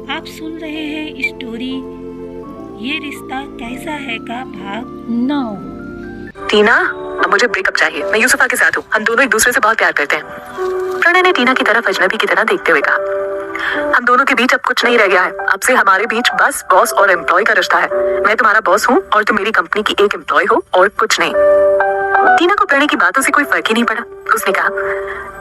आप सुन रहे हैं स्टोरी ये रिश्ता कैसा है का भाग 9। टीना, अब मुझे ब्रेकअप चाहिए। मैं यूसुफा के साथ हूँ। हम दोनों एक दूसरे से बहुत प्यार करते हैं। प्रणय ने टीना की तरफ अजनबी की तरह देखते हुए कहा, हम दोनों के बीच अब कुछ नहीं रह गया है। अब से हमारे बीच बस बॉस और एम्प्लॉय का रिश्ता है। मैं तुम्हारा बॉस हूँ और तुम मेरी कंपनी की एक एम्प्लॉय हो और कुछ नहीं। टीना को प्रणय की बातों से कोई फर्क ही नहीं पड़ा। उसने कहा,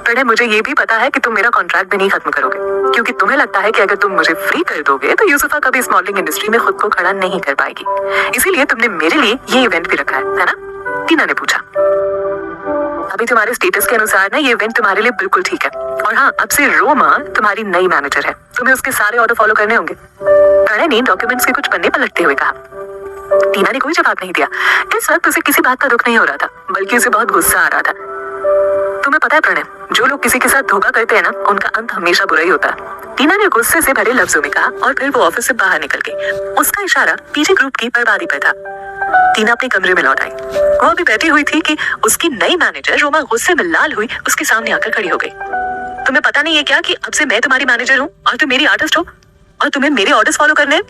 प्रणय मुझे ये भी पता है कि तुम मेरा कॉन्ट्रैक्ट भी नहीं खत्म करोगे, क्योंकि तुम्हें लगता है कि अगर तुम मुझे फ्री कर दोगे तो यूसुफा कभी इस मॉडलिंग इंडस्ट्री में खुद को खड़ा नहीं कर पाएगी। इसीलिए तुमने मेरे लिए ये इवेंट भी रखा है ना? टीना ने पूछा। अभी तुम्हारे स्टेटस के अनुसार ना ये इवेंट तुम्हारे लिए बिल्कुल ठीक है। और हाँ, अब से रोमा तुम्हारी नई मैनेजर है। तुम्हें उसके सारे ऑर्डर फॉलो करने होंगे। प्रणय ने डॉक्यूमेंट्स के कुछ पन्ने पलटते हुए कहा। टीना ने कोई जवाब नहीं दिया। इस वक्त उसे किसी बात का दुख नहीं हो रहा था, बल्कि उसे बहुत गुस्सा आ रहा था। तुम्हें पता है प्रणय, जो लोग किसी के साथ धोखा करते हैं ना, उनका अंत हमेशा बुरा ही होता है। टीना ने गुस्से से भरे लफ्जों में कहा और फिर वो ऑफिस से बाहर निकल गई। उसका इशारा पीजी ग्रुप की बर्बादी पर था। टीना अपने कमरे में लौट आई। वो अभी बैठी हुई थी कि उसकी नई मैनेजर रोमा गुस्से में लाल हुई उसके सामने आकर खड़ी हो गई। तुम्हें पता नहीं है क्या कि अब से मैं तुम्हारी मैनेजर हूँ और तुम मेरी आर्टिस्ट हो और तुम्हें मेरे ऑर्डर्स फॉलो करने हैं?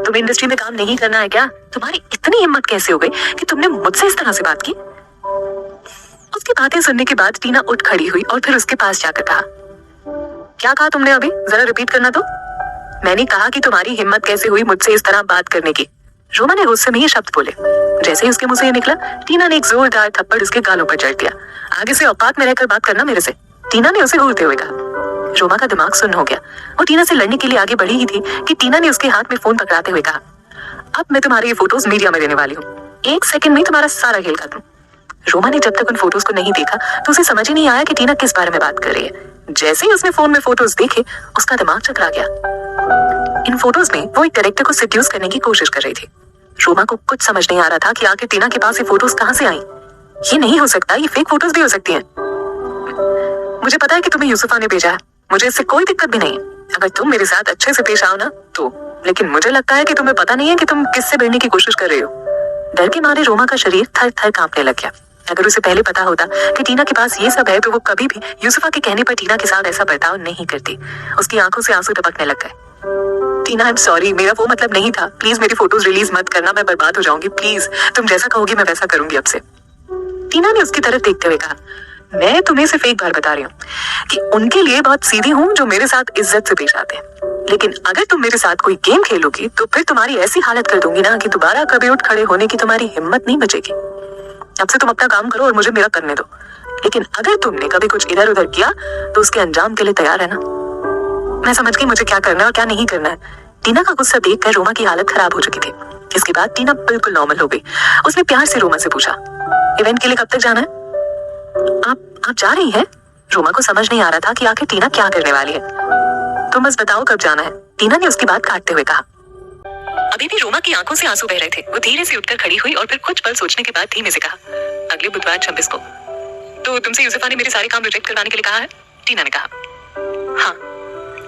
तुम्हें इंडस्ट्री में काम नहीं करना है क्या? तुम्हारी इतनी हिम्मत कैसे हो गई कि तुमने मुझसे इस तरह से बात की? उसकी बातें सुनने के बाद टीना उठ खड़ी हुई और फिर उसके पास जाकर कहा, क्या कहा तुमने अभी? जरा रिपीट करना तो। मैंने कहा कि तुम्हारी हिम्मत कैसे हुई मुझसे इस तरह बात करने की। रोमा ने गुस्से में ये शब्द बोले। जैसे ही उसके मुंह से ये निकला, टीना ने एक जोरदार थप्पड़ उसके गालों पर जड़ दिया। आगे से औकात में रहकर बात करना मेरे से, टीना ने उसे घूरते हुए कहा। रोमा का दिमाग सुन्न हो गया। वो टीना से लड़ने के लिए आगे बढ़ी ही थी कि टीना ने उसके हाथ में फोन पकड़ाते हुए कहा, अब मैं तुम्हारे ये फोटोज मीडिया में देने वाली हूँ। 1 सेकंड में तुम्हारा सारा खेल खत्म। रोमा ने जब तक उन फोटोज को नहीं देखा तो उसे समझ ही नहीं आया कि टीना किस बारे में बात कर रही है। जैसे ही उसने फोन में फोटोज देखे, उसका दिमाग चकरा गया। इन फोटोज में वो एक डायरेक्टर को सेड्यूस करने की कोशिश कर रही थी। रोमा को कुछ समझ नहीं आ रहा था कि आखिर टीना के पास ये फोटोज कहाँ से आई। ये नहीं हो सकता, ये फेक फोटोज भी हो सकती हैं। मुझे पता है कि तुम्हें यूसुफा ने भेजा है, मुझे इससे कोई दिक्कत भी नहीं। अगर तुम मेरे साथ अच्छे से पेश आओ ना तो, लेकिन मुझे लगता है कि तुम्हें पता नहीं है कि तुम किससे भिड़ने की कोशिश कर रही हो। डर के मारे रोमा का शरीर थर थर कांपने लग गया। अगर उसे पहले पता होता कि टीना के पास ये सब है तो वो कभी भी यूसुफा के कहने पर टीना के साथ ऐसा बर्ताव नहीं करती। उसकी आंखों से आंसू टपकने लग गए। टीना, आई एम सॉरी, मेरा वो मतलब नहीं था। प्लीज मेरी फोटोज रिलीज मत करना, मैं बर्बाद हो जाऊंगी। प्लीज, तुम जैसा कहोगी मैं वैसा करूंगी अब से। टीना ने उसकी तरफ देखते हुए कहा, मैं तुम्हें सिर्फ एक बार बता रही हूँ कि उनके लिए बहुत सीधी हूँ जो मेरे साथ इज्जत से पेश आते हैं, लेकिन अगर तुम मेरे साथ कोई गेम खेलोगी तो फिर तुम्हारी ऐसी हालत कर दूंगी ना कि दोबारा कभी उठ खड़े होने की तुम्हारी हिम्मत नहीं बचेगी। अब से तुम अपना काम करो और मुझे मेरा करने दो, लेकिन अगर तुमने कभी कुछ इधर उधर किया तो उसके अंजाम के लिए तैयार है ना? मैं समझ गई मुझे क्या करना है और क्या नहीं करना है। टीना का गुस्सा देखकर रोमा की हालत खराब हो चुकी थी। इसके बाद टीना बिल्कुल नॉर्मल हो गई। उसने प्यार से रोमा से पूछा, इवेंट के लिए कब तक जाना है? आप जा रही हैं? रोमा को समझ नहीं आ रहा था कि आखिर टीना क्या करने वाली है। तुम बस बताओ कब जाना है, टीना ने उसकी बात काटते हुए कहा। अभी भी रोमा की आंखों से आंसू बह रहे थे। वो धीरे से उठकर खड़ी हुई और फिर कुछ पल सोचने के बाद धीमे से कहा, अगले बुधवार 26 को। तो तुमसे यूसुफा ने मेरे सारे काम रिजेक्ट करवाने के लिए कहा है? टीना ने कहा। हाँ,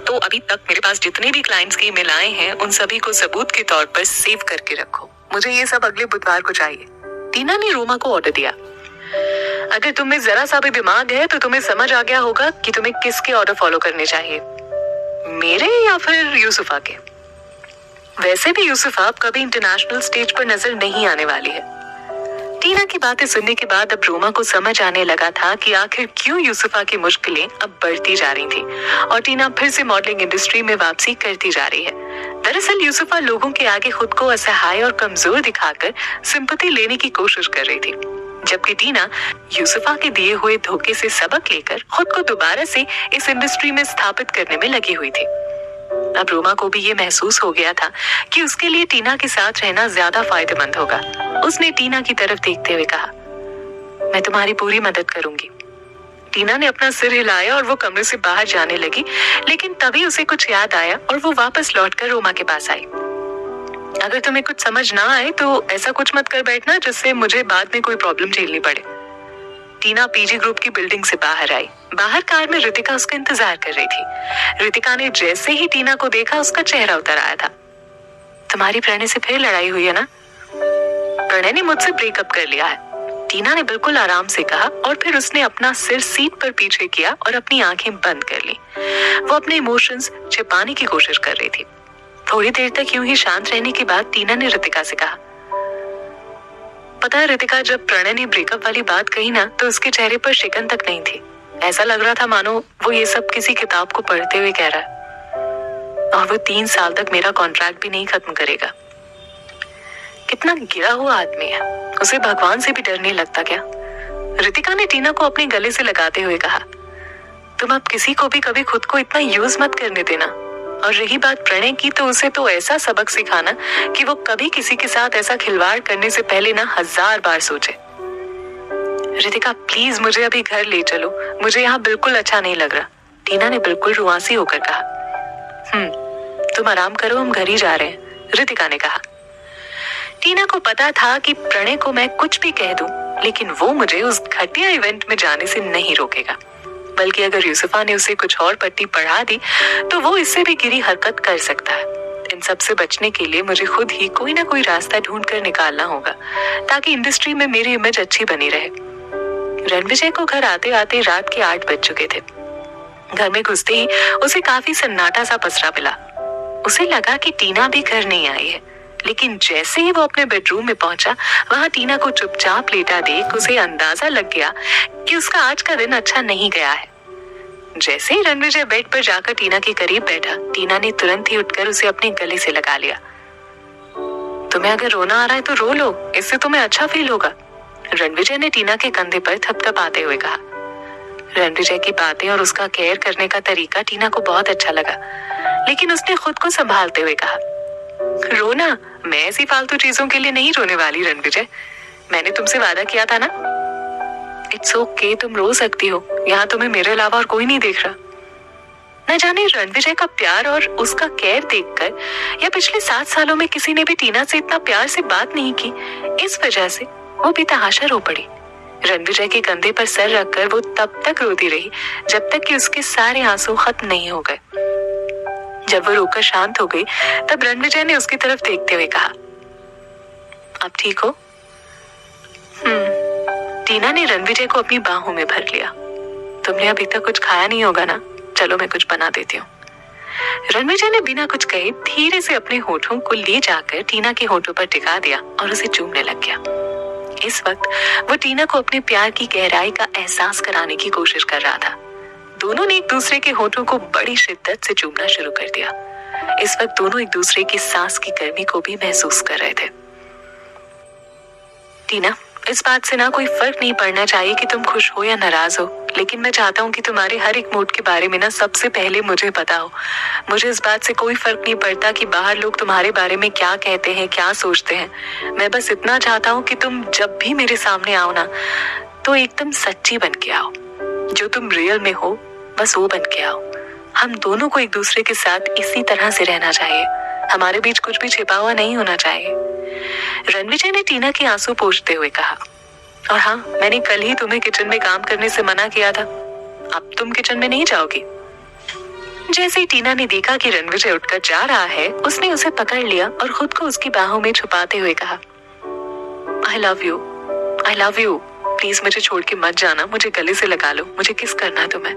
तो अभी तक मेरे पास जितने भी क्लाइंट्स के ईमेल आए हैं उन सभी को सबूत के तौर पर सेव करके रखो। मुझे ये सब अगले बुधवार को चाहिए। टीना ने रोमा को ऑर्डर दिया। अगर तुम्हें जरा सा भी दिमाग है तो तुम्हें समझ आ गया होगा कि तुम्हें किसके ऑर्डर फॉलो करने चाहिए, मेरे या फिर यूसुफा के। वैसे भी यूसुफा अब कभी इंटरनेशनल स्टेज पर नजर नहीं आने वाली है। टीना की बातें सुनने के बाद अब रोमा को समझ आने लगा था कि आखिर क्यों यूसुफा की मुश्किलें अब बढ़ती जा रही थी और टीना फिर से मॉडलिंग इंडस्ट्री में वापसी करती जा रही है। दरअसल यूसुफा लोगों के आगे खुद को असहाय और कमजोर दिखाकर सिंपैथी लेने की कोशिश कर रही थी, जबकि टीना यूसुफा के दिए हुए धोखे से सबक लेकर खुद को दोबारा से इस इंडस्ट्री में स्थापित करने में लगी हुई थी। अब रोमा को भी ये महसूस हो गया था कि उसके लिए टीना के साथ रहना ज्यादा फायदेमंद होगा। उसने टीना की तरफ देखते हुए कहा, मैं तुम्हारी पूरी मदद करूंगी। टीना ने अपना सिर हिलाया और वो कमरे से बाहर जाने लगी, लेकिन तभी उसे कुछ याद आया और वो वापस लौटकर रोमा के पास आई। अगर तुम्हें कुछ समझ ना आए तो ऐसा कुछ मत कर बैठना जिससे मुझे बाद में कोई प्रॉब्लम झेलनी पड़े। टीना पीजी ग्रुप की बिल्डिंग से बाहर आई। बाहर कार में रितिका उसका इंतजार कर रही थी। रितिका ने जैसे ही टीना को देखा उसका चेहरा उतर आया था। तुम्हारी प्रणय से फिर लड़ाई हुई है ना? प्रणय ने मुझसे ब्रेकअप कर लिया है, टीना ने बिल्कुल आराम से कहा और फिर उसने अपना सिर सीट पर पीछे किया और अपनी आंखें बंद कर ली। वो अपने इमोशंस छिपाने की कोशिश कर रही थी। थोड़ी देर तक यूं ही शांत रहने के बाद टीना ने रितिका से कहा, पता है रितिका, जब प्रणय ने ब्रेकअप वाली बात कही ना तो उसके चेहरे पर शिकन तक नहीं थी। ऐसा लग रहा था मानो वो ये सब किसी किताब को पढ़ते हुए कह रहा है, और वो 3 साल तक मेरा कॉन्ट्रैक्ट भी नहीं खत्म करेगा। कितना गिरा हुआ आदमी है, उसे भगवान से भी डर नहीं लगता क्या? रितिका ने टीना को अपने गले से लगाते हुए कहा, तुम अब किसी को भी कभी खुद को इतना यूज मत करने देना। और रही बात प्रणय की, तो उसे तो ऐसा सबक सिखाना कि वो कभी किसी के साथ ऐसा खिलवाड़ करने से पहले ना 1000 बार सोचे। रितिका प्लीज मुझे अभी घर ले चलो, मुझे यहाँ बिल्कुल अच्छा नहीं लग रहा, टीना ने बिल्कुल रुआंसी होकर कहा। तुम आराम करो, हम घर ही जा रहे हैं, रितिका ने कहा। टीना को पता था कि प्रणय को मैं कुछ भी कह दूं, लेकिन वो मुझे उस घटिया इवेंट में जाने से नहीं रोकेगा। बल्कि अगर यूसुफा ने उसे कुछ और पट्टी पढ़ा दी तो वो इससे भी गिरी हरकत कर सकता है। इन सब से बचने के लिए मुझे खुद ही कोई ना कोई रास्ता ढूंढ कर निकालना होगा, ताकि इंडस्ट्री में मेरी इमेज अच्छी बनी रहे। रणविजय को घर आते आते रात के 8 बज चुके थे। घर में घुसते ही उसे काफी सन्नाटा सा पसरा मिला। उसे लगा कि टीना भी घर नहीं आई है, लेकिन जैसे ही वो अपने बेडरूम में पहुंचा, वहां टीना को चुपचाप लेटा देख उसे अंदाजा लग गया कि उसका आज का दिन अच्छा नहीं गया है। जैसे ही रणविजय बेड पर जाकर टीना के करीब बैठा, टीना ने तुरंत ही उठकर उसे अपने गले से लगा लिया। तुम्हें अगर रोना आ रहा है तो रो लो, इससे तुम्हें अच्छा फील होगा, रणविजय ने टीना के कंधे पर थपथपाते हुए कहा। रणविजय की बातें और उसका केयर करने का तरीका टीना को बहुत अच्छा लगा, लेकिन उसने खुद को संभालते हुए कहा, रोना? मैं ऐसी फालतू चीजों के लिए नहीं रोने वाली रणविजय, मैंने तुमसे वादा किया था ना। इट्स ओके, तुम रो सकती हो, यहाँ तुम्हें मेरे अलावा और कोई नहीं देख रहा। न जाने रणविजय का प्यार और उसका केयर देखकर, या पिछले 7 सालों में किसी ने भी टीना से इतना प्यार से बात नहीं की, इस वजह से वो बेतहाशा रो पड़ी। रणविजय के कंधे पर सर रखकर वो तब तक रोती रही जब तक कि उसके सारे आंसू खत्म नहीं हो गए। जब वो रोकर शांत हो गई, तब रणविजय ने उसकी तरफ देखते हुए कहा, अब ठीक हो? टीना ने रणविजय को अपनी बाहों में भर लिया। तुमने अभी तक कुछ खाया नहीं होगा ना, चलो मैं कुछ बना देती हूँ। रणविजय ने बिना कुछ कहे धीरे से अपने होठों को ले जाकर टीना के होठों पर टिका दिया और उसे चूमने लग गया। इस वक्त वो टीना को अपने प्यार की गहराई का एहसास कराने की कोशिश कर रहा था। दोनों ने एक दूसरे के होठों को बड़ी शिद्दत से चूमना शुरू कर दिया। इस वक्त दोनों एक दूसरे की सांस की गर्मी को भी महसूस कर रहे थे। टीना, इस बात से ना कोई फर्क नहीं पड़ना चाहिए कि तुम खुश हो या नाराज हो, लेकिन मैं चाहता हूँ कि तुम्हारे हर एक मूड के बारे में ना सबसे पहले मुझे पता हो। मुझे इस बात से कोई फर्क नहीं पड़ता कि बाहर लोग तुम्हारे बारे में क्या कहते हैं, क्या सोचते हैं। मैं बस इतना चाहता हूँ कि तुम जब भी मेरे सामने आओ ना, तो एकदम सच्ची बन के आओ। जो तुम रियल में हो बस वो बन के आओ। हम दोनों को एक दूसरे के साथ इसी तरह से रहना चाहिए, हमारे बीच कुछ भी छिपा हुआ नहीं होना चाहिए, रणविजय ने टीना के आंसू पोंछते हुए कहा। और हाँ, मैंने कल ही तुम्हें किचन में काम करने से मना किया था, अब तुम किचन में नहीं जाओगी। जैसे ही टीना ने देखा कि रणविजय उठकर जा रहा है, उसने उसे पकड़ लिया और खुद को उसकी बाहों में छुपाते हुए कहा, I love you, I love you, please मुझे छोड़ के मत जाना, मुझे गले से लगा लो, मुझे किस करना है तुम्हें।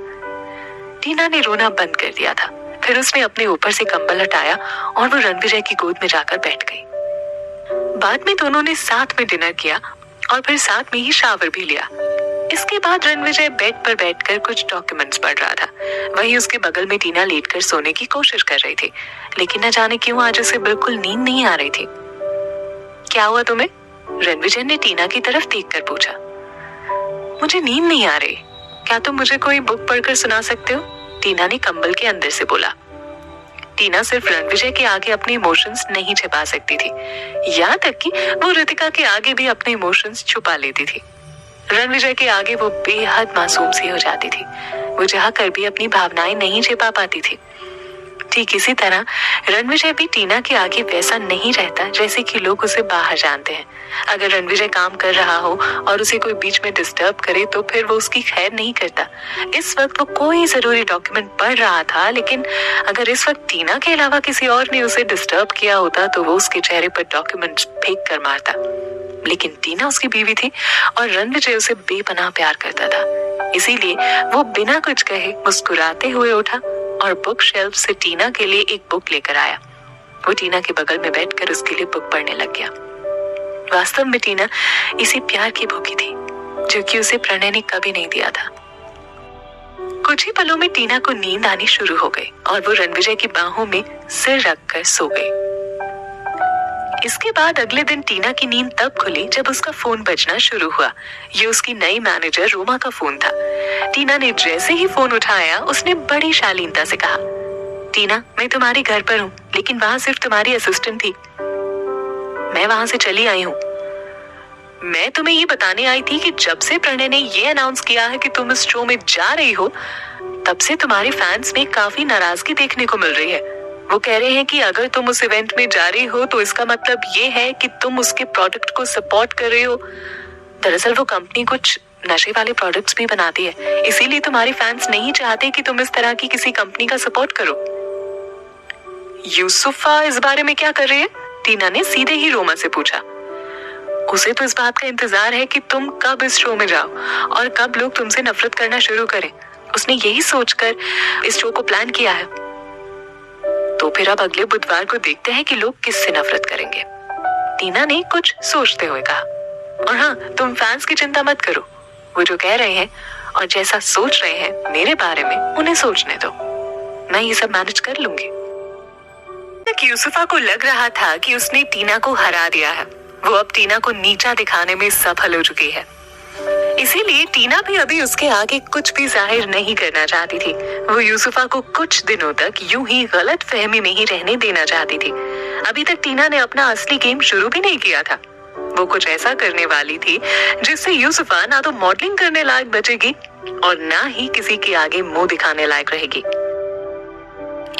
टीना ने रोना बंद कर दिया था। फिर उसने अपने ऊपर से कंबल हटाया और वो रणविजय की गोद में जाकर बैठ गई। बाद में दोनों ने साथ में डिनर किया और फिर साथ में ही शावर भी लिया। इसके बाद रणविजय बेड पर बैठकर कुछ डॉक्यूमेंट्स पढ़ रहा था। वहीं उसके बगल में टीना लेटकर सोने की कोशिश कर रही थी, लेकिन न जाने क्यों आज उसे बिल्कुल नींद नहीं आ रही थी। क्या हुआ तुम्हें? रणविजय ने टीना की तरफ देखकर पूछा। मुझे नींद नहीं आ रही, क्या तुम मुझे कोई बुक पढ़कर सुना सकते हो? टीना ने कंबल के अंदर से बोला। टीना सिर्फ रणविजय के आगे अपने इमोशंस नहीं छिपा सकती थी, यहाँ तक कि वो रितिका के आगे भी अपने इमोशंस छुपा लेती थी। रणविजय के आगे वो बेहद मासूम सी हो जाती थी, वो जहाँ कर भी अपनी भावनाएं नहीं छिपा पाती थी। ठीक इसी तरह रणविजय भी टीना के आगे वैसा नहीं रहता जैसे कि लोग उसे बाहर जानते हैं। अगर रणविजय काम कर रहा हो और उसे कोई बीच में डिस्टर्ब करे तो फिर वो उसकी खैर नहीं करता। इस वक्त वो कोई जरूरी डॉक्यूमेंट पढ़ रहा था, लेकिन अगर इस वक्त टीना के अलावा किसी और ने उसे डिस्टर्ब किया होता तो वो उसके चेहरे पर डॉक्यूमेंट फेंक कर मारता। लेकिन टीना उसकी बीवी थी और रणविजय उसे बेपनाह प्यार करता था, इसीलिए वो बिना कुछ कहे मुस्कुराते हुए उठा और बुक शेल्फ से टीना के लिए एक बुक लेकर आया। वो टीना के बगल में बैठकर उसके लिए बुक पढ़ने लग गया। वास्तव में टीना इसी प्यार की भूखी थी जो कि उसे प्रणय ने कभी नहीं दिया था। कुछ ही पलों में टीना को नींद आनी शुरू हो गई और वो रणविजय की बाहों में सिर रखकर सो गई। इसके बाद अगले दिन टीना की नींद तब खुली जब उसका फोन बजना शुरू हुआ। ये उसकी नई मैनेजर रोमा का फोन था। टीना ने जैसे ही फोन उठाया उसने बड़ी शालीनता से कहा, टीना, मैं तुम्हारे घर पर हूँ, लेकिन वहां सिर्फ तुम्हारी असिस्टेंट थी। मैं वहां से चली आई हूँ। मैं तुम्हें ये बताने आई थी कि जब से प्रणय ने ये अनाउंस किया है कि तुम इस शो में जा रही हो, तब से तुम्हारे फैंस में काफी नाराजगी देखने को मिल रही है। वो कह रहे हैं कि अगर तुम उस इवेंट में जा रही हो तो इसका मतलब ये है कि तुम उसके प्रोडक्ट को सपोर्ट कर रही हो। दरअसल वो कंपनी कुछ नशे वाले प्रोडक्ट्स भी बनाती है, इसीलिए तुम्हारे फैंस नहीं चाहते कि तुम इस तरह की किसी कंपनी का सपोर्ट करो। यूसुफा इस बारे में क्या कर रही है? टीना ने सीधे ही रोमा से पूछा। उसे तो इस बात का इंतजार है कि तुम कब इस शो में जाओ और कब लोग तुमसे नफरत करना शुरू करें। उसने यही सोचकर इस शो को प्लान किया है। तो फिर अब अगले बुधवार को देखते हैं कि लोग किससे नफरत करेंगे, टीना ने कुछ सोचते हुए कहा। और हाँ, तुम फैंस की चिंता मत करो। वो जो कह रहे हैं और जैसा सोच रहे हैं मेरे बारे में, उन्हें सोचने दो। मैं ये सब मैनेज कर लूंगी। यूसुफा को लग रहा था कि उसने टीना को हरा दिया है। वो अब टीना को नीचा दिखाने में सफल हो चुकी है। इसीलिए टीना भी अभी उसके आगे कुछ भी जाहिर नहीं करना चाहती थी। वो यूसुफा को कुछ दिनों तक यूं ही गलत फहमी में ही रहने देना चाहती थी। अभी तक टीना ने अपना असली गेम शुरू भी नहीं किया था। वो कुछ ऐसा करने वाली थी जिससे यूसुफा ना तो मॉडलिंग करने लायक बचेगी और ना ही किसी के आगे मुंह दिखाने लायक रहेगी।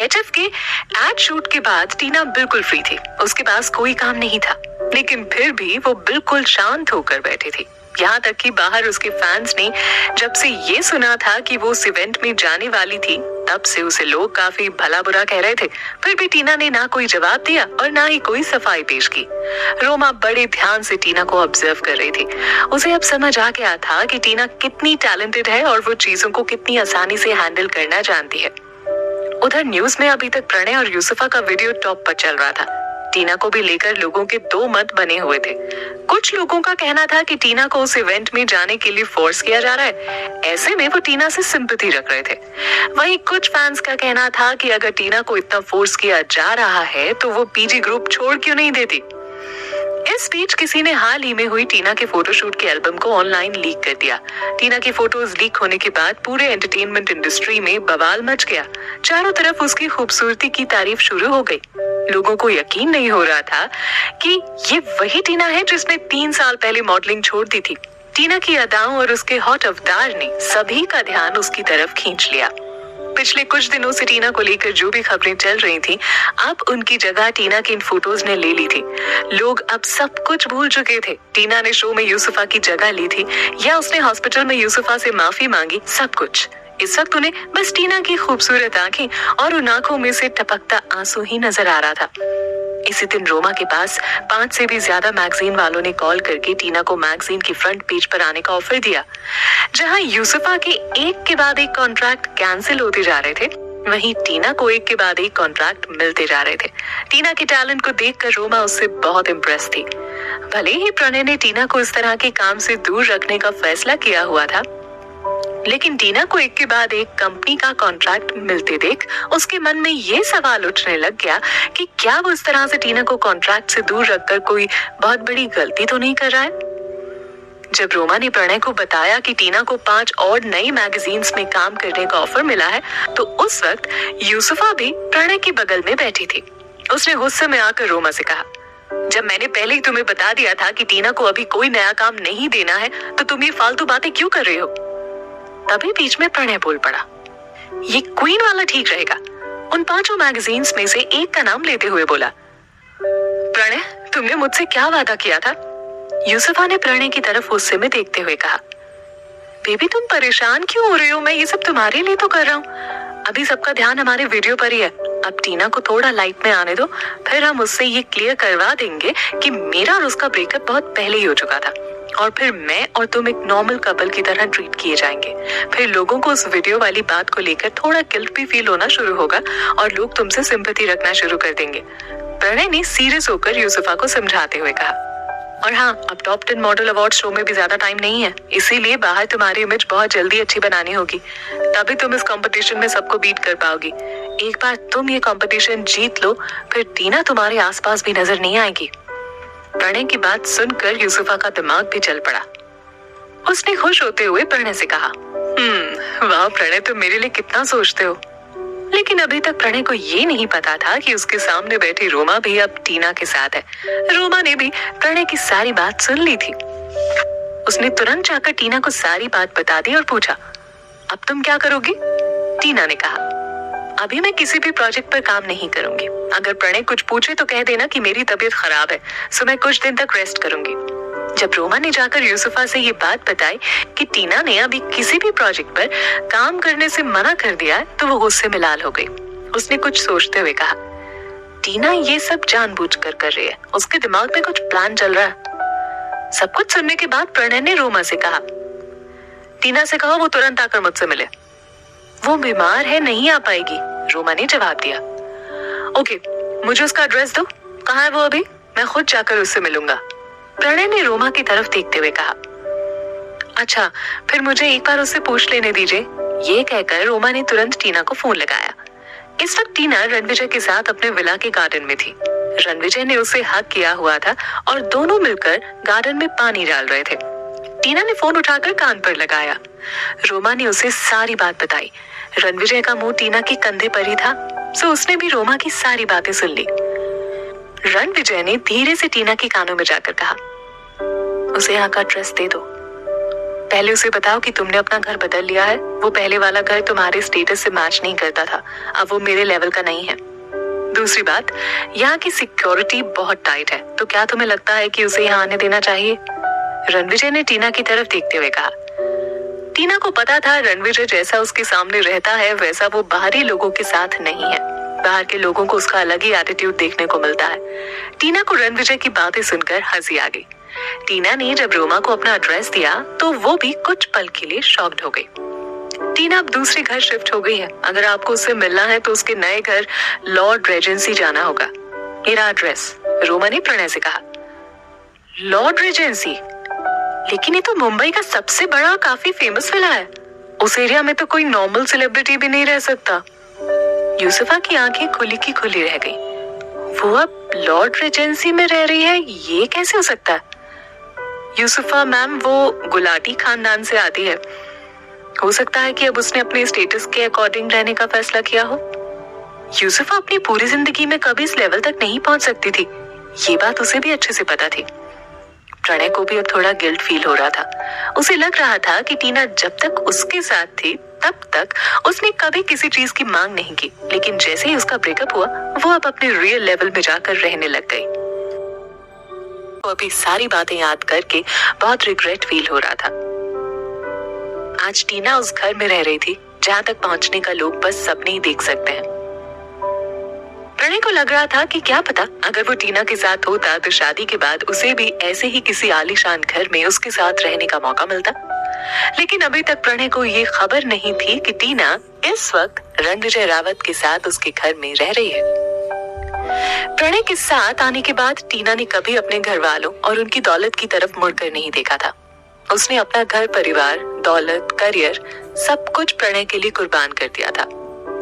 एचएफ के एड शूट के बाद टीना बिल्कुल फ्री थी। उसके पास कोई काम नहीं था, लेकिन फिर भी वो बिल्कुल शांत होकर बैठी थी। यहाँ तक कि बाहर उसके फैंस ने जब से ये सुना था कि वो उस इवेंट में जाने वाली थी, तब से उसे लोग काफी भला बुरा कह रहे थे। फिर भी टीना ने ना कोई जवाब दिया और ना ही कोई सफाई पेश की। रोमा बड़े ध्यान से टीना को ऑब्जर्व कर रही थी। उसे अब समझ आ गया था कि टीना कितनी टैलेंटेड है और वो चीजों को कितनी आसानी से हैंडल करना जानती है। उधर न्यूज में अभी तक प्रणय और यूसुफा का वीडियो टॉप पर चल रहा था। टीना को भी लेकर लोगों के दो मत बने हुए थे। कुछ लोगों का कहना था कि टीना को उस इवेंट में जाने के लिए फोर्स किया जा रहा है। ऐसे में वो टीना से सिंपैथी रख रहे थे। वहीं कुछ फैंस का कहना था कि अगर टीना को इतना फोर्स किया जा रहा है तो वो पीजी ग्रुप छोड़ क्यों नहीं देती। इस बीच किसी ने हाल ही में हुई टीना के फोटोशूट के एल्बम को ऑनलाइन लीक कर दिया। टीना की फोटोज लीक होने के बाद पूरे एंटरटेनमेंट इंडस्ट्री में बवाल मच गया। चारों तरफ उसकी खूबसूरती की तारीफ शुरू हो गई। लोगों को यकीन नहीं हो रहा था कि ये वही टीना है जिसने 3 साल पहले मॉडलिंग छोड़ दी थी। टीना की अदाओं और उसके हॉट अवतार ने सभी का ध्यान उसकी तरफ खींच लिया। पिछले कुछ दिनों से टीना को लेकर जो भी खबरें चल रही थी, अब उनकी जगह टीना की इन फोटोज ने ले ली थी। लोग अब सब कुछ भूल चुके थे। टीना ने शो में यूसुफा की जगह ली थी या उसने हॉस्पिटल में यूसुफा से माफी मांगी, सब कुछ। इस वक्त उन्हें बस टीना की खूबसूरत आंखें और उन आंखों में से टपकता आंसू ही नजर आ रहा था। इसी दिन रोमा के पास 5 से भी ज्यादा मैगजीन वालों ने कॉल करके टीना को मैगजीन की फ्रंट पेज पर आने का ऑफर दिया। जहां यूसुफा के एक के बाद एक कॉन्ट्रैक्ट कैंसिल होते जा रहे थे, वहीं टीना को एक के बाद एक कॉन्ट्रैक्ट मिलते जा रहे थे। टीना के टैलेंट को देखकर रोमा उससे बहुत इम्प्रेस थी। भले ही प्रणय ने टीना को इस तरह के काम से दूर रखने का फैसला किया हुआ था, लेकिन टीना को एक के बाद एक कंपनी का कॉन्ट्रैक्ट मिलते देख उसके मन में ये सवाल उठने लग गया कि क्या वो इस तरह से टीना को कॉन्ट्रैक्ट से दूर रखकर कोई बहुत बड़ी गलती तो नहीं कर रहा है। जब रोमा ने प्रणय को बताया कि टीना को 5 और नई मैगजीन्स में काम करने का ऑफर मिला है, तो उस वक्त यूसुफा भी प्रणय के बगल में बैठी थी। उसने गुस्से में आकर रोमा से कहा, जब मैंने पहले ही तुम्हें बता दिया था कि टीना को अभी कोई नया काम नहीं देना है, तो तुम ये फालतू बातें क्यों कर रही हो। तभी बीच में प्रणय बोल पड़ा, ये क्वीन वाला ठीक रहेगा। उन 5 मैगजीन्स में से एक का नाम लेते हुए बोला, प्रणय, तुमने मुझसे क्या वादा किया था। यूसुफा ने प्रणय की तरफ गुस्से में देखते हुए कहा, बेबी तुम परेशान क्यों हो रही हो, मैं ये सब तुम्हारे लिए तो कर रहा हूँ। अभी सबका ध्यान हमारे वीडियो पर ही है। अब टीना को थोड़ा लाइट में आने दो, फिर हम उससे ये क्लियर करवा देंगे कि मेरा और उसका ब्रेकअप बहुत पहले ही हो चुका था, और फिर मैं और तुम एक नॉर्मल कपल की तरह ट्रीट किए जाएंगे। फिर लोगों को उस वीडियो वाली बात को लेकर थोड़ा गिल्ट भी फील होना शुरू होगा और लोग तुमसे सिंपैथी रखना शुरू कर देंगे। प्रणय ने सीरियस होकर यूसुफा को समझाते हुए कहा, और हाँ, अब टॉप 10 मॉडल अवार्ड शो में भी ज्यादा टाइम नहीं है, इसीलिए बाहर तुम्हारी इमेज बहुत जल्दी अच्छी बनानी होगी, तभी तुम इस कंपटीशन में सबको बीट कर पाओगी। एक बार तुम ये कंपटीशन जीत लो, फिर टीना तुम्हारे आसपास भी नजर नहीं आएगी। प्रणय की बात सुनकर यूसुफा का दिमाग भी चल पड़ा। उसने खुश होते हुए प्रणय से कहा, वाह प्रणय, तुम मेरे लिए कितना सोचते हो। लेकिन अभी तक प्रणय को ये नहीं पता था कि उसके सामने बैठी रोमा भी अब टीना के साथ है। रोमा ने भी प्रणय की सारी बात सुन ली थी। उसने तुरंत जाकर टीना को सारी बात बता दी और पूछा, अब तुम क्या करोगी? टीना ने कहा, अभी मैं किसी भी प्रोजेक्ट पर काम नहीं करूंगी। अगर प्रणय कुछ पूछे तो कह देना कि मेरी तबीयत खराब है, सो मैं कुछ दिन तक रेस्ट करूंगी। जब रोमा ने जाकर यूसुफा से ये बात बताई कि टीना ने अभी किसी भी प्रोजेक्ट पर काम करने से मना कर दिया है, तो वो गुस्से में लाल हो गई। उसने कुछ सोचते हुए कहा, टीना ये सब जानबूझकर कर रही है, उसके दिमाग में कुछ प्लान चल रहा है। सब कुछ सुनने के बाद प्रणय ने रोमा से कहा, टीना से कहो वो तुरंत आकर मुझसे मिले। वो बीमार है, नहीं आ पाएगी, रोमा ने जवाब दिया। ओके, मुझे उसका एड्रेस दो, कहाँ है वो अभी? मैं खुद जाकर उससे मिलूंगा, प्रणय ने रोमा की तरफ देखते हुए कहा। अच्छा, फिर मुझे एक बार उससे पूछ लेने दीजिए। ये कहकर रोमा ने तुरंत टीना को फोन लगाया। इस वक्त टीना रणविजय के साथ अपने विला के गार्डन में थी। रणविजय ने उसे हक किया हुआ था और दोनों मिलकर गार्डन में पानी डाल रहे थे। टीना ने फोन उठाकर कान पर लगाया। रोमा ने उसे सारी बात बताई। रणविजय का मुंह टीना के कंधे पर ही था, सो उसने भी रोमा की सारी बातें सुन ली। रणविजय ने धीरे से टीना के कानों में जाकर कहा, उसे यहाँ का एड्रेस दे दो। पहले उसे बताओ कि तुमने अपना घर बदल लिया है। वो पहले वाला घर तुम्हारे स्टेटस से मैच नहीं करता था, अब वो मेरे लेवल का नहीं है। दूसरी बात, यहाँ की सिक्योरिटी बहुत टाइट है, तो क्या तुम्हें लगता है कि उसे यहाँ आने देना चाहिए? रणविजय ने टीना की तरफ देखते हुए कहा। टीना को पता था रणविजय जैसा उसके सामने रहता है वैसा वो बाहरी लोगों के साथ नहीं है। बाहर के लोगों को उसका अलग ही एटीट्यूड देखने को मिलता है। टीना को रणविजय की बातें सुनकर हंसी आ गई। टीना ने जब रोमा को अपना एड्रेस दिया तो वो भी कुछ पल के लिए शॉक्ड हो गई। टीना अब दूसरे घर शिफ्ट हो गई है। अगर आपको उससे मिलना है तो उसके नए घर लॉर्ड रेजेंसी जाना होगा। मेरा एड्रेस, रोमा ने प्रणय से कहा। Lord Regency? लेकिन ये तो मुंबई का सबसे बड़ा काफी फेमस विला है। उस एरिया में तो कोई नॉर्मल सेलिब्रिटी भी नहीं रह सकता। यूसुफा की आंखें खुली की खुली रह गई। वो अब लॉर्ड रेजेंसी में रह रही है, ये कैसे हो सकता है? यूसुफा मैम वो गुलाटी खानदान से आती है। हो सकता है कि अब उसने अपने स्टेटस के अकॉर्डिंग रहने का फैसला किया हो। यूसुफा अपनी पूरी जिंदगी में कभी इस लेवल तक नहीं पहुंच सकती थी, ये बात उसे भी अच्छे से पता थी। प्रणय को भी अब थोड़ा गिल्ट फील हो रहा था। उसे लग रहा था कि टीना जब तक उसके साथ थी तब तक उसने कभी किसी चीज की मांग नहीं की, लेकिन जैसे ही उसका ब्रेकअप हुआ वो अब अपने रियल लेवल में जाकर रहने लग गई। वो अभी सारी बातें याद करके बहुत रिग्रेट फील हो रहा था। आज टीना उस घर में रह रही थी जहां तक पहुंचने का लोग बस सपने ही देख सकते हैं। प्रणय को लग रहा था कि क्या पता अगर वो टीना के साथ होता तो शादी के बाद उसे भी ऐसे ही किसी आलीशान घर में उसके साथ रहने का मौका मिलता। लेकिन अभी तक प्रणय को ये खबर नहीं थी कि टीना इस वक्त रणविजय रावत के साथ उसके घर में रह रही है। प्रणय के साथ आने के बाद टीना ने कभी अपने घर वालों और उनकी दौलत की तरफ मुड़कर नहीं देखा था। उसने अपना घर परिवार, दौलत, करियर सब कुछ प्रणय के लिए कुर्बान कर दिया था।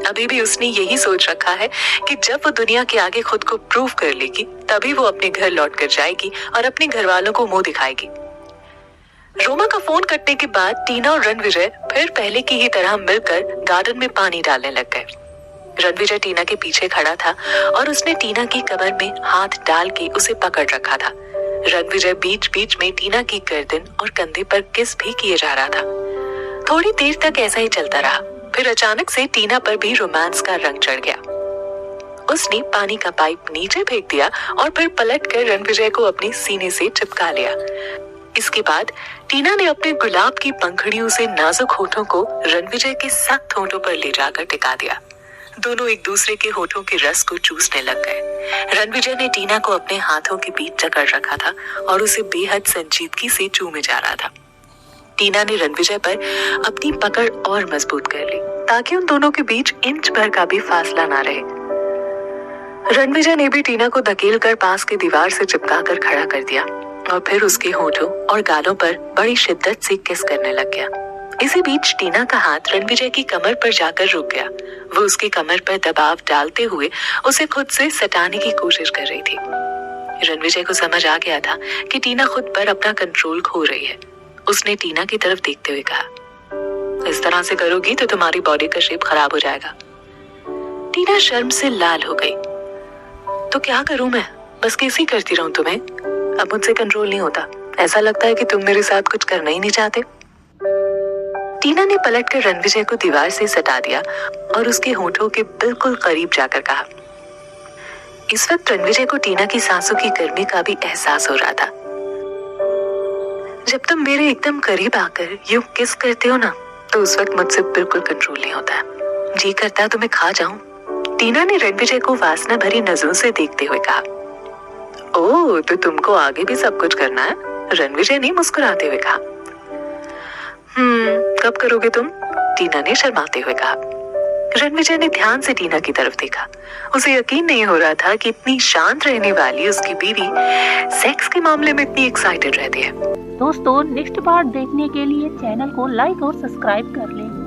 अभी भी उसने यही सोच रखा है कि जब वो दुनिया के आगे खुद को प्रूव कर लेगी तभी वो अपने घर लौट कर जाएगी और अपने घर वालों को मुंह दिखाएगी। रोमा का फोन कटने के बाद टीना और रणविजय फिर पहले की ही तरह मिलकर गार्डन में पानी डालने लग गए। रणविजय टीना के पीछे खड़ा था और उसने टीना की कमर में हाथ डाल के उसे पकड़ रखा था। रणविजय बीच बीच में टीना की गर्दन और कंधे पर किस भी किए जा रहा था। थोड़ी देर तक ऐसा ही चलता रहा, फिर अचानक से टीना पर भी रोमांस का रंग चढ़ गया। उसने पानी का पाइप नीचे फेंक दिया और फिर पलटकर रणविजय को अपने सीने से चिपका लिया। इसके बाद टीना ने अपने गुलाब की पंखुड़ियों से नाजुक होठों को रणविजय के सख्त होठों पर ले जाकर टिका दिया। दोनों एक दूसरे के होठों के रस को चूसने लग गए। रणविजय ने टीना को अपने हाथों के बीच जकड़ रखा था और उसे बेहद संजीदगी से चूमे जा रहा था। टीना ने रणविजय पर अपनी पकड़ और मजबूत कर ली ताकि उन दोनों के बीच इंच भर का भी फासला ना रहे। रणविजय ने भी टीना को धकेलकर पास के दीवार से चिपका कर खड़ा कर दिया और फिर उसके होठों और गालों पर बड़ी शिद्दत से किस करने लग गया। इसी बीच टीना का हाथ रणविजय की कमर पर जाकर रुक गया। वो उसकी कमर पर दबाव डालते हुए उसे खुद से सटाने की कोशिश कर रही थी। रणविजय को समझ आ गया था कि टीना खुद पर अपना कंट्रोल खो रही है। उसने टीना की तरफ देखते हुए कहा, इस तरह से करोगी तो तुम्हारी बॉडी का शेप खराब हो जाएगा। टीना शर्म से लाल हो गई। तो क्या करूं मैं, बस किसी करती रहूं तुम्हें। अब मुझसे कंट्रोल नहीं होता, ऐसा लगता है कि तुम मेरे साथ कुछ करना ही नहीं चाहते। टीना ने पलटकर रणविजय को दीवार से सटा दिया और उसके होठों के बिल्कुल करीब जाकर कहा। इस वक्त रणविजय को टीना की सांसों की गर्मी का भी एहसास हो रहा था। जब तुम मेरे एकदम करीब आकर यूं किस करते हो ना, तो उस वक्त मुझसे बिल्कुल कंट्रोल नहीं होता। जी करता है तुम्हें खा जाऊं। टीना ने रणविजय को वासना भरी नजरों से देखते हुए कहा। ओह, तो तुमको आगे भी सब कुछ करना है? रणविजय ने मुस्कुराते हुए कहा। कब करोगे तुम? टीना ने शर्माते हुए कहा। रणविजय ने ध्यान से टीना की तरफ देखा। उसे यकीन नहीं हो रहा था कि इतनी शांत रहने वाली उसकी बीवी सेक्स के मामले में इतनी एक्साइटेड रहती है। दोस्तों, नेक्स्ट पार्ट देखने के लिए चैनल को लाइक और सब्सक्राइब कर लें।